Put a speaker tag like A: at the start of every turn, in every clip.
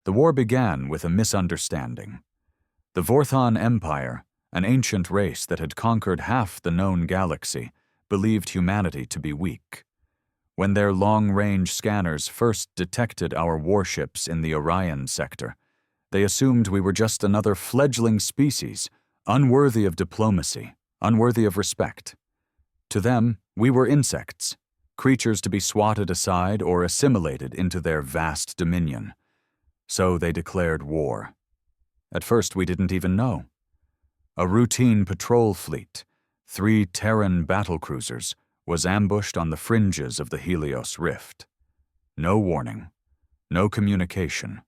A: The war began with a misunderstanding. The Vorthon Empire, an ancient race that had conquered half the known galaxy, believed humanity to be weak. When their long-range scanners first detected our warships in the Orion sector, they assumed we were just another fledgling species, unworthy of diplomacy, unworthy of respect. To them, we were insects, creatures to be swatted aside or assimilated into their vast dominion. So they declared war. At first, we didn't even know. A routine patrol fleet, 3 Terran battlecruisers, was ambushed on the fringes of the Helios Rift. No warning, no communication,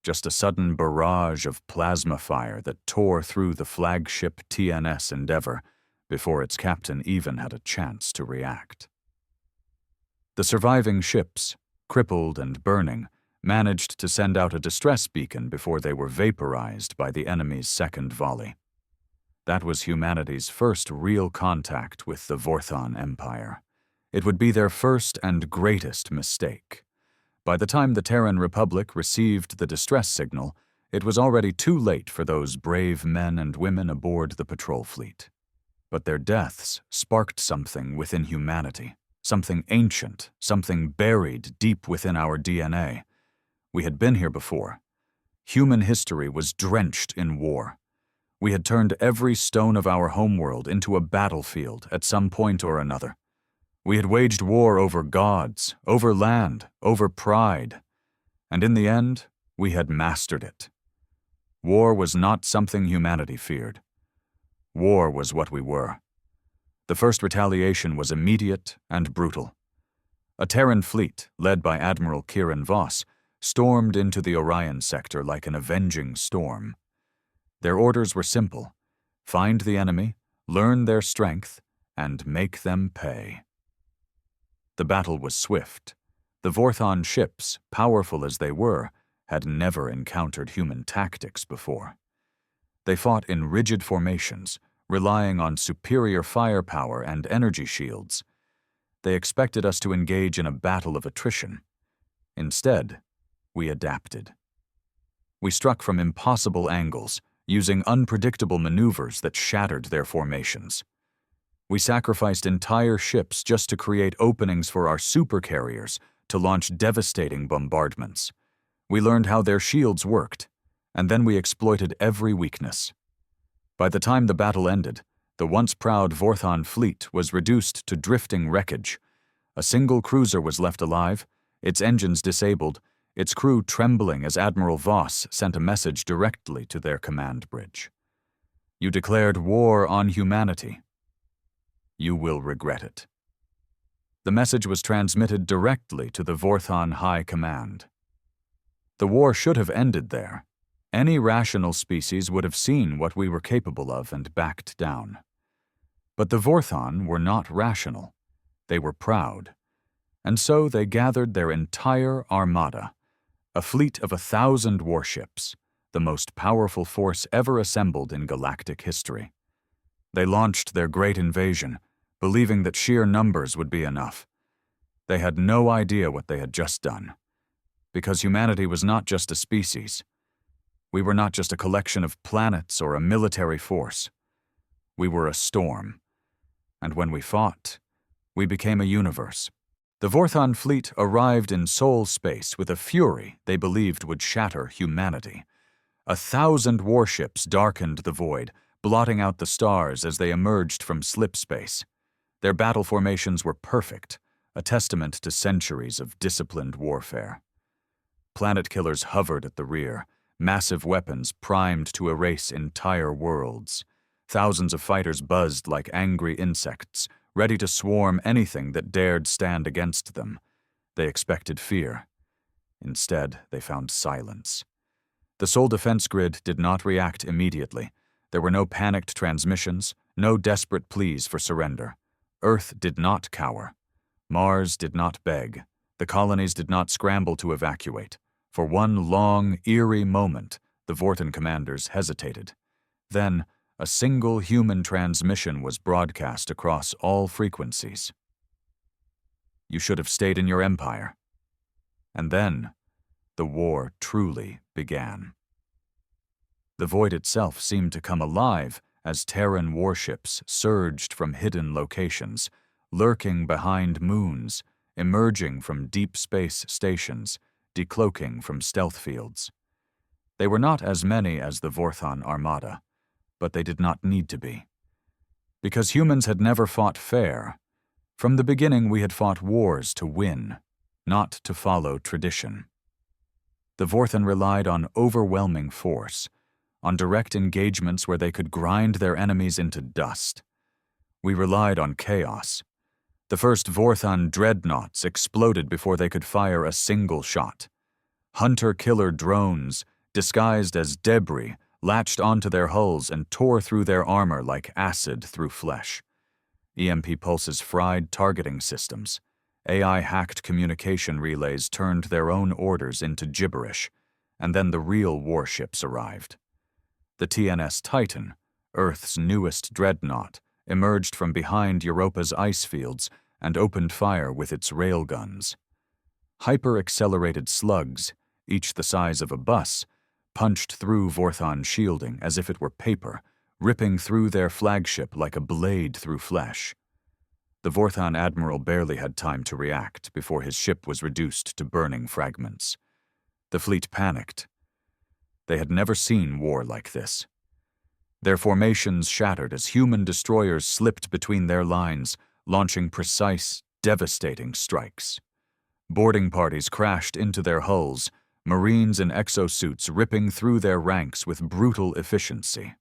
A: just a sudden barrage of plasma fire that tore through the flagship TNS Endeavour before its captain even had a chance to react. The surviving ships, crippled and burning, managed to send out a distress beacon before they were vaporized by the enemy's second volley. That was humanity's first real contact with the Vorthon Empire. It would be their first and greatest mistake. By the time the Terran Republic received the distress signal, it was already too late for those brave men and women aboard the patrol fleet. But their deaths sparked something within humanity, something ancient, something buried deep within our DNA. We had been here before. Human history was drenched in war. We had turned every stone of our homeworld into a battlefield at some point or another. We had waged war over gods, over land, over pride, and in the end, we had mastered it. War was not something humanity feared. War was what we were. The first retaliation was immediate and brutal. A Terran fleet, led by Admiral Kieran Voss, stormed into the Orion sector like an avenging storm. Their orders were simple: find the enemy, learn their strength, and make them pay. The battle was swift. The Vorthon ships, powerful as they were, had never encountered human tactics before. They fought in rigid formations, relying on superior firepower and energy shields. They expected us to engage in a battle of attrition. Instead, we adapted. We struck from impossible angles, using unpredictable maneuvers that shattered their formations. We sacrificed entire ships just to create openings for our supercarriers to launch devastating bombardments. We learned how their shields worked, and then we exploited every weakness. By the time the battle ended, the once proud Vorthon fleet was reduced to drifting wreckage. A single cruiser was left alive, its engines disabled, its crew trembling as Admiral Voss sent a message directly to their command bridge. You declared war on humanity. You will regret it. The message was transmitted directly to the Vorthon High Command. The war should have ended there. Any rational species would have seen what we were capable of and backed down. But the Vorthon were not rational. They were proud. And so they gathered their entire armada, a fleet of 1,000 warships, the most powerful force ever assembled in galactic history. They launched their great invasion, believing that sheer numbers would be enough. They had no idea what they had just done. Because humanity was not just a species. We were not just a collection of planets or a military force. We were a storm. And when we fought, we became a universe. The Vorthon fleet arrived in Sol space with a fury they believed would shatter humanity. 1,000 warships darkened the void, blotting out the stars as they emerged from slip space. Their battle formations were perfect, a testament to centuries of disciplined warfare. Planet killers hovered at the rear, massive weapons primed to erase entire worlds. Thousands of fighters buzzed like angry insects, ready to swarm anything that dared stand against them. They expected fear. Instead, they found silence. The Sol defense grid did not react immediately. There were no panicked transmissions, no desperate pleas for surrender. Earth did not cower. Mars did not beg. The colonies did not scramble to evacuate. For one long, eerie moment, the Vorthon commanders hesitated. Then, a single human transmission was broadcast across all frequencies. You should have stayed in your empire. And then, the war truly began. The void itself seemed to come alive as Terran warships surged from hidden locations, lurking behind moons, emerging from deep space stations, decloaking from stealth fields. They were not as many as the Vorthon armada, but they did not need to be. Because humans had never fought fair. From the beginning we had fought wars to win, not to follow tradition. The Vorthon relied on overwhelming force, on direct engagements where they could grind their enemies into dust. We relied on chaos. The first Vorthon dreadnoughts exploded before they could fire a single shot. Hunter-killer drones, disguised as debris, latched onto their hulls and tore through their armor like acid through flesh. EMP pulses fried targeting systems. AI-hacked communication relays turned their own orders into gibberish, and then the real warships arrived. The TNS Titan, Earth's newest dreadnought, emerged from behind Europa's ice fields and opened fire with its railguns. Hyper-accelerated slugs, each the size of a bus, punched through Vorthon shielding as if it were paper, ripping through their flagship like a blade through flesh. The Vorthon admiral barely had time to react before his ship was reduced to burning fragments. The fleet panicked. They had never seen war like this. Their formations shattered as human destroyers slipped between their lines, launching precise, devastating strikes. Boarding parties crashed into their hulls, Marines in exosuits ripping through their ranks with brutal efficiency.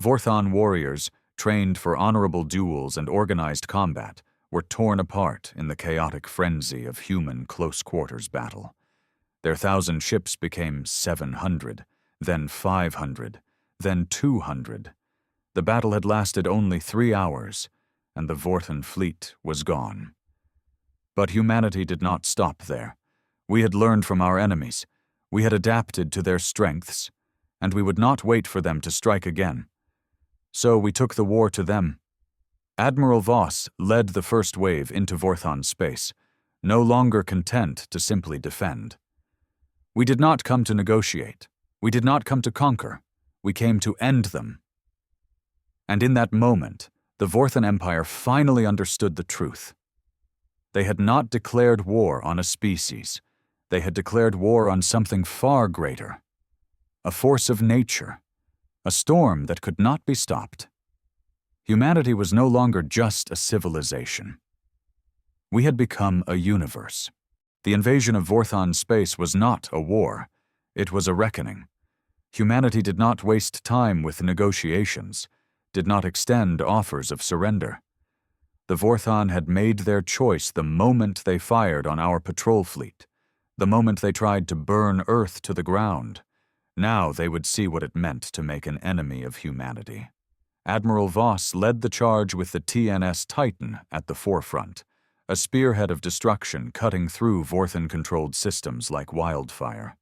A: Vorthon warriors, trained for honorable duels and organized combat, were torn apart in the chaotic frenzy of human close-quarters battle. Their 1,000 ships became 700, then 500, then 200. The battle had lasted only 3 hours, and the Vorthon fleet was gone. But humanity did not stop there. We had learned from our enemies. We had adapted to their strengths, and we would not wait for them to strike again. So we took the war to them. Admiral Voss led the first wave into Vorthon space, no longer content to simply defend. We did not come to negotiate. We did not come to conquer. We came to end them. And in that moment, the Vorthon Empire finally understood the truth. They had not declared war on a species. They had declared war on something far greater. A force of nature. A storm that could not be stopped. Humanity was no longer just a civilization. We had become a universe. The invasion of Vorthon space was not a war. It was a reckoning. Humanity did not waste time with negotiations, did not extend offers of surrender. The Vorthon had made their choice the moment they fired on our patrol fleet, the moment they tried to burn Earth to the ground. Now they would see what it meant to make an enemy of humanity. Admiral Voss led the charge with the TNS Titan at the forefront, a spearhead of destruction cutting through Vorthon-controlled systems like wildfire.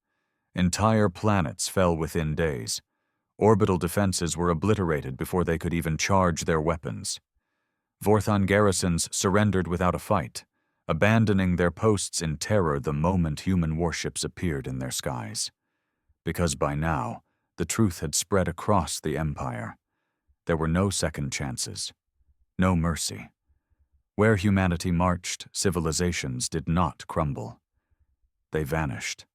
A: Entire planets fell within days. Orbital defenses were obliterated before they could even charge their weapons. Vorthon garrisons surrendered without a fight, abandoning their posts in terror the moment human warships appeared in their skies. Because by now, the truth had spread across the Empire. There were no second chances, no mercy. Where humanity marched, civilizations did not crumble. They vanished.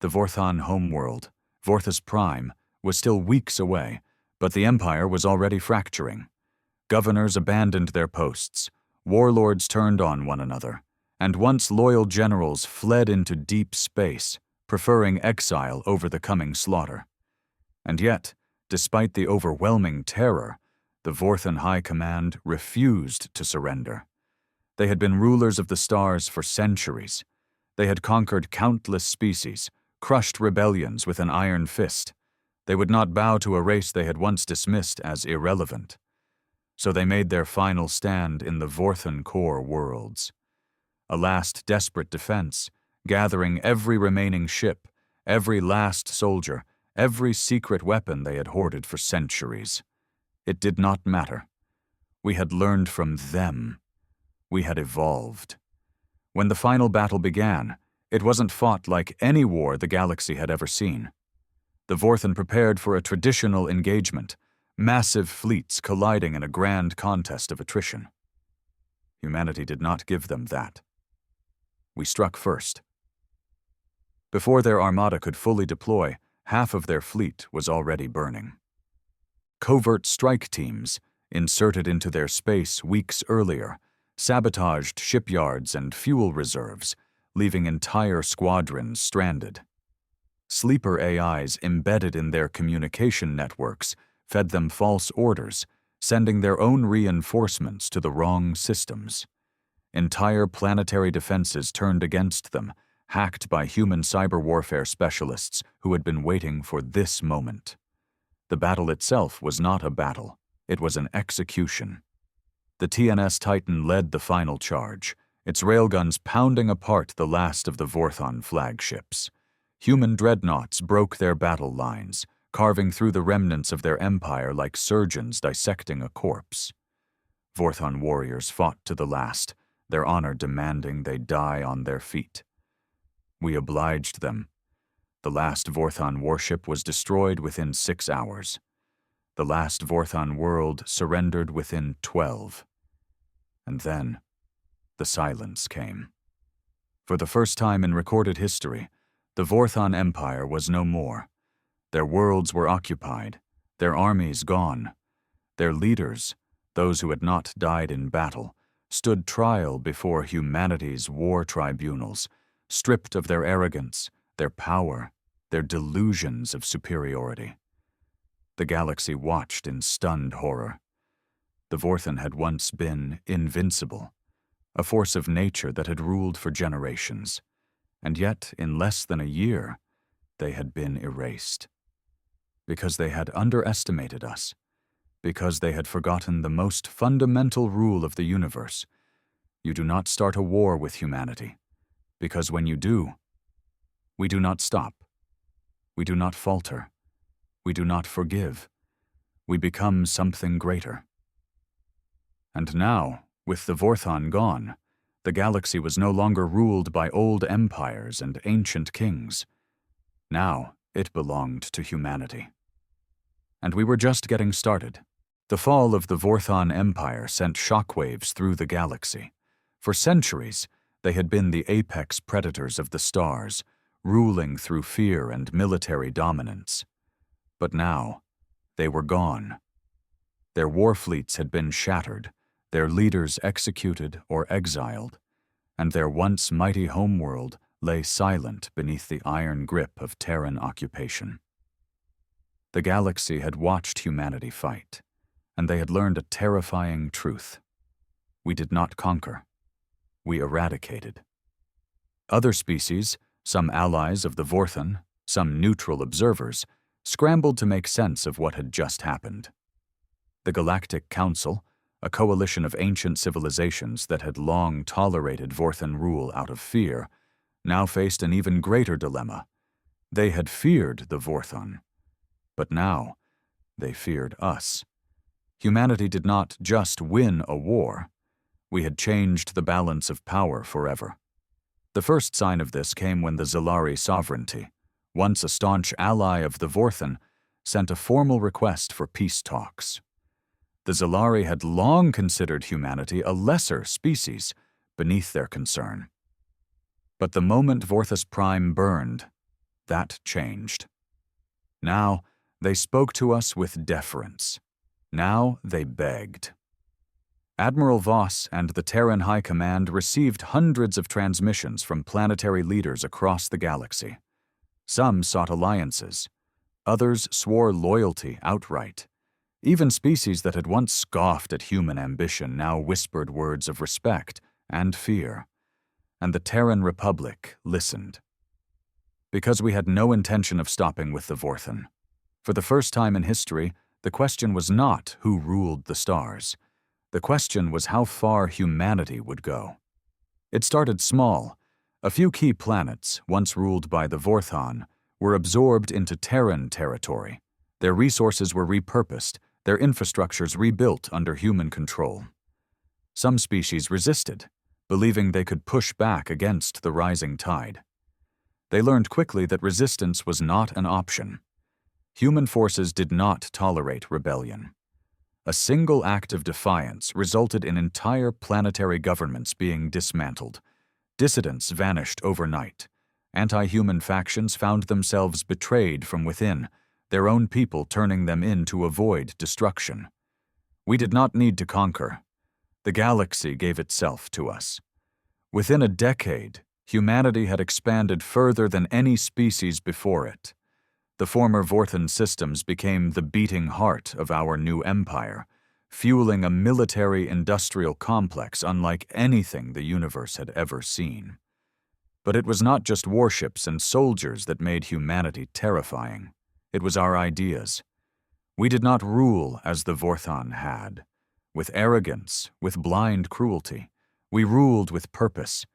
A: The Vorthon homeworld, Vorthus Prime, was still weeks away, but the Empire was already fracturing. Governors abandoned their posts, warlords turned on one another, and once loyal generals fled into deep space, preferring exile over the coming slaughter. And yet, despite the overwhelming terror, the Vorthon High Command refused to surrender. They had been rulers of the stars for centuries. They had conquered countless species, crushed rebellions with an iron fist. They would not bow to a race they had once dismissed as irrelevant. So they made their final stand in the Vorthon core worlds. A last desperate defense, gathering every remaining ship, every last soldier, every secret weapon they had hoarded for centuries. It did not matter. We had learned from them. We had evolved. When the final battle began, It wasn't fought like any war the galaxy had ever seen. The Vorthan prepared for a traditional engagement, massive fleets colliding in a grand contest of attrition. Humanity did not give them that. We struck first. Before their armada could fully deploy, half of their fleet was already burning. Covert strike teams, inserted into their space weeks earlier, sabotaged shipyards and fuel reserves, leaving entire squadrons stranded. Sleeper AIs embedded in their communication networks fed them false orders, sending their own reinforcements to the wrong systems. Entire planetary defenses turned against them, hacked by human cyber warfare specialists who had been waiting for this moment. The battle itself was not a battle, it was an execution. The TNS Titan led the final charge, its railguns pounding apart the last of the Vorthon flagships. Human dreadnoughts broke their battle lines, carving through the remnants of their empire like surgeons dissecting a corpse. Vorthon warriors fought to the last, their honor demanding they die on their feet. We obliged them. The last Vorthon warship was destroyed within 6 hours. The last Vorthon world surrendered within 12. And then, the silence came. For the first time in recorded history, the Vorthon Empire was no more. Their worlds were occupied, their armies gone. Their leaders, those who had not died in battle, stood trial before humanity's war tribunals, stripped of their arrogance, their power, their delusions of superiority. The galaxy watched in stunned horror. The Vorthon had once been invincible, a force of nature that had ruled for generations, and yet in less than a year, they had been erased. Because they had underestimated us, because they had forgotten the most fundamental rule of the universe. You do not start a war with humanity, because when you do, we do not stop. We do not falter. We do not forgive. We become something greater. And now, with the Vorthon gone, the galaxy was no longer ruled by old empires and ancient kings. Now, it belonged to humanity. And we were just getting started. The fall of the Vorthon Empire sent shockwaves through the galaxy. For centuries, they had been the apex predators of the stars, ruling through fear and military dominance. But now, they were gone. Their war fleets had been shattered, their leaders executed or exiled, and their once mighty homeworld lay silent beneath the iron grip of Terran occupation. The galaxy had watched humanity fight, and they had learned a terrifying truth. We did not conquer. We eradicated. Other species, some allies of the Vorthon, some neutral observers, scrambled to make sense of what had just happened. The Galactic Council, a coalition of ancient civilizations that had long tolerated Vorthon rule out of fear, now faced an even greater dilemma. They had feared the Vorthon, but now they feared us. Humanity did not just win a war. We had changed the balance of power forever. The first sign of this came when the Zalari sovereignty, once a staunch ally of the Vorthon, sent a formal request for peace talks. The Zalari had long considered humanity a lesser species beneath their concern. But the moment Vorthos Prime burned, that changed. Now they spoke to us with deference. Now they begged. Admiral Voss and the Terran High Command received hundreds of transmissions from planetary leaders across the galaxy. Some sought alliances. Others swore loyalty outright. Even species that had once scoffed at human ambition now whispered words of respect and fear. And the Terran Republic listened. Because we had no intention of stopping with the Vorthon. For the first time in history, the question was not who ruled the stars. The question was how far humanity would go. It started small. A few key planets, once ruled by the Vorthon, were absorbed into Terran territory. Their resources were repurposed, their infrastructures rebuilt under human control. Some species resisted, believing they could push back against the rising tide. They learned quickly that resistance was not an option. Human forces did not tolerate rebellion. A single act of defiance resulted in entire planetary governments being dismantled. Dissidents vanished overnight. Anti-human factions found themselves betrayed from within, their own people turning them in to avoid destruction. We did not need to conquer. The galaxy gave itself to us. Within a decade, humanity had expanded further than any species before it. The former Vorthan systems became the beating heart of our new empire, fueling a military-industrial complex unlike anything the universe had ever seen. But it was not just warships and soldiers that made humanity terrifying. It was our ideas. We did not rule as the Vorthan had, with arrogance, with blind cruelty. We ruled with purpose.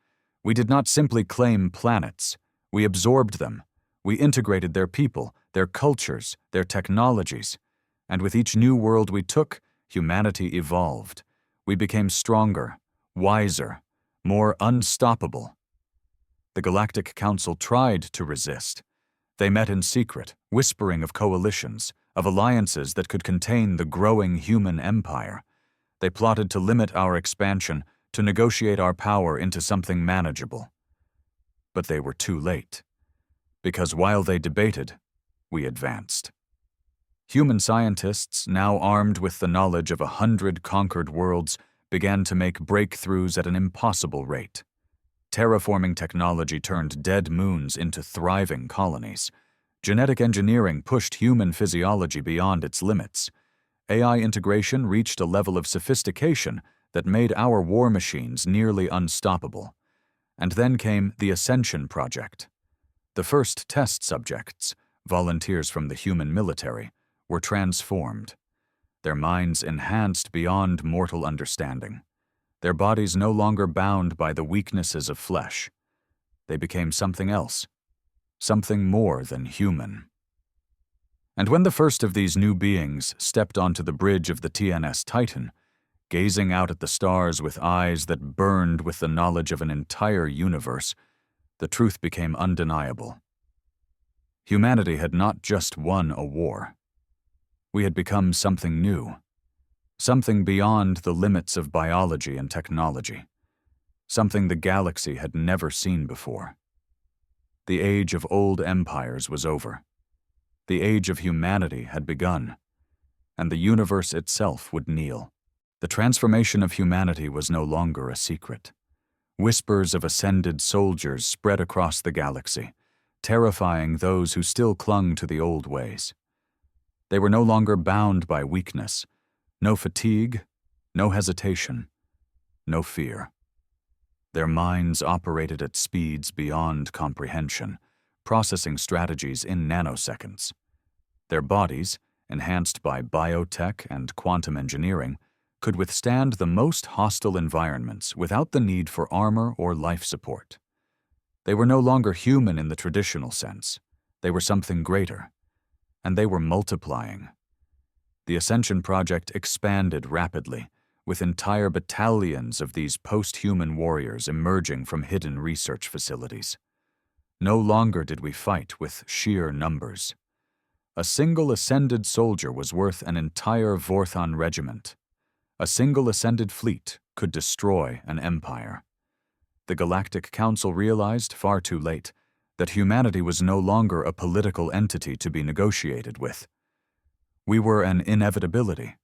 A: We did not simply claim planets. We absorbed them. We integrated their people, their cultures, their technologies. And with each new world we took, humanity evolved. We became stronger, wiser, more unstoppable. The Galactic Council tried to resist. They met in secret, whispering of coalitions, of alliances that could contain the growing human empire. They plotted to limit our expansion, to negotiate our power into something manageable. But they were too late. Because while they debated, we advanced. Human scientists, now armed with the knowledge of 100 conquered worlds, began to make breakthroughs at an impossible rate. Terraforming technology turned dead moons into thriving colonies. Genetic engineering pushed human physiology beyond its limits. AI integration reached a level of sophistication that made our war machines nearly unstoppable. And then came the Ascension Project. The first test subjects, volunteers from the human military, were transformed. Their minds enhanced beyond mortal understanding. Their bodies no longer bound by the weaknesses of flesh. They became something else, something more than human. And when the first of these new beings stepped onto the bridge of the TNS Titan, gazing out at the stars with eyes that burned with the knowledge of an entire universe, the truth became undeniable. Humanity had not just won a war. We had become something new. Something beyond the limits of biology and technology. Something the galaxy had never seen before. The age of old empires was over. The age of humanity had begun, and the universe itself would kneel. The transformation of humanity was no longer a secret. Whispers of ascended soldiers spread across the galaxy, terrifying those who still clung to the old ways. They were no longer bound by weakness. No fatigue, no hesitation, no fear. Their minds operated at speeds beyond comprehension, processing strategies in nanoseconds. Their bodies, enhanced by biotech and quantum engineering, could withstand the most hostile environments without the need for armor or life support. They were no longer human in the traditional sense. They were something greater, and they were multiplying. The Ascension Project expanded rapidly, with entire battalions of these post-human warriors emerging from hidden research facilities. No longer did we fight with sheer numbers. A single ascended soldier was worth an entire Vorthan regiment. A single ascended fleet could destroy an empire. The Galactic Council realized, far too late, that humanity was no longer a political entity to be negotiated with. We were an inevitability.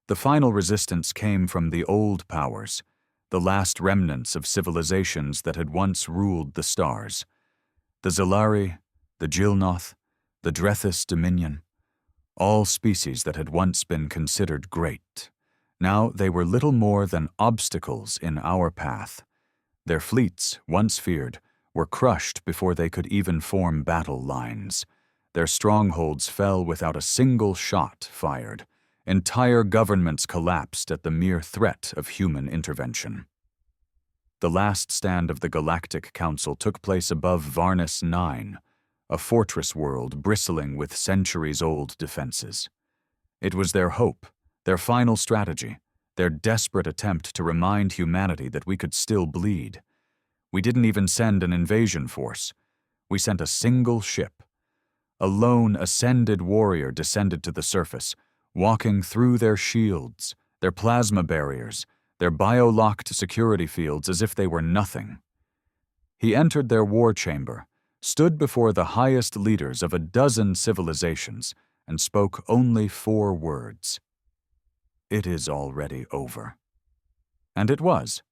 A: The final resistance came from the old powers, the last remnants of civilizations that had once ruled the stars. The Zellari, the Jilnoth, the Drethys Dominion, all species that had once been considered great. Now they were little more than obstacles in our path. Their fleets, once feared, were crushed before they could even form battle lines. Their strongholds fell without a single shot fired. Entire governments collapsed at the mere threat of human intervention. The last stand of the Galactic Council took place above Varnus 9, a fortress world bristling with centuries-old defenses. It was their hope, their final strategy, their desperate attempt to remind humanity that we could still bleed. We didn't even send an invasion force. We sent a single ship. A lone ascended warrior descended to the surface, walking through their shields, their plasma barriers, their bio-locked security fields as if they were nothing. He entered their war chamber, stood before the highest leaders of a dozen civilizations, and spoke only 4 words. "It is already over." And it was.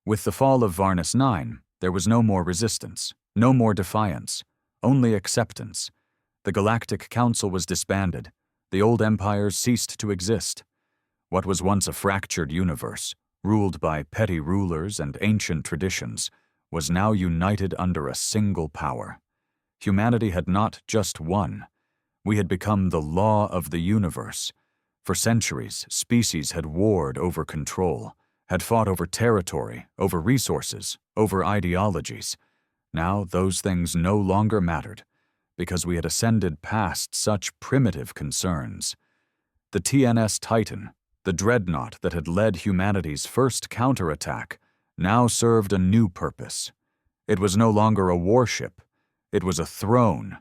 A: With the fall of Varnus 9, there was no more resistance, no more defiance, only acceptance. The Galactic Council was disbanded. The old empires ceased to exist. What was once a fractured universe, ruled by petty rulers and ancient traditions, was now united under a single power. Humanity had not just won. We had become the law of the universe. For centuries, species had warred over control, had fought over territory, over resources, over ideologies. Now those things no longer mattered, because we had ascended past such primitive concerns. The TNS Titan, the dreadnought that had led humanity's first counterattack, now served a new purpose. It was no longer a warship. It was a throne.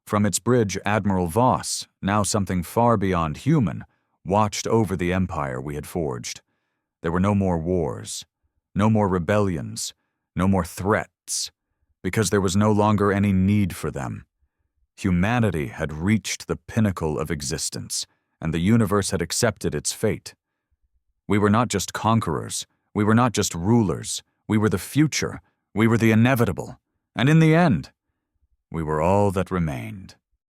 A: From its bridge, Admiral Voss, now something far beyond human, watched over the empire we had forged. There were no more wars, no more rebellions, no more threats, because there was no longer any need for them. Humanity had reached the pinnacle of existence, and the universe had accepted its fate. We were not just conquerors, we were not just rulers, we were the future, we were the inevitable, and in the end, we were all that remained.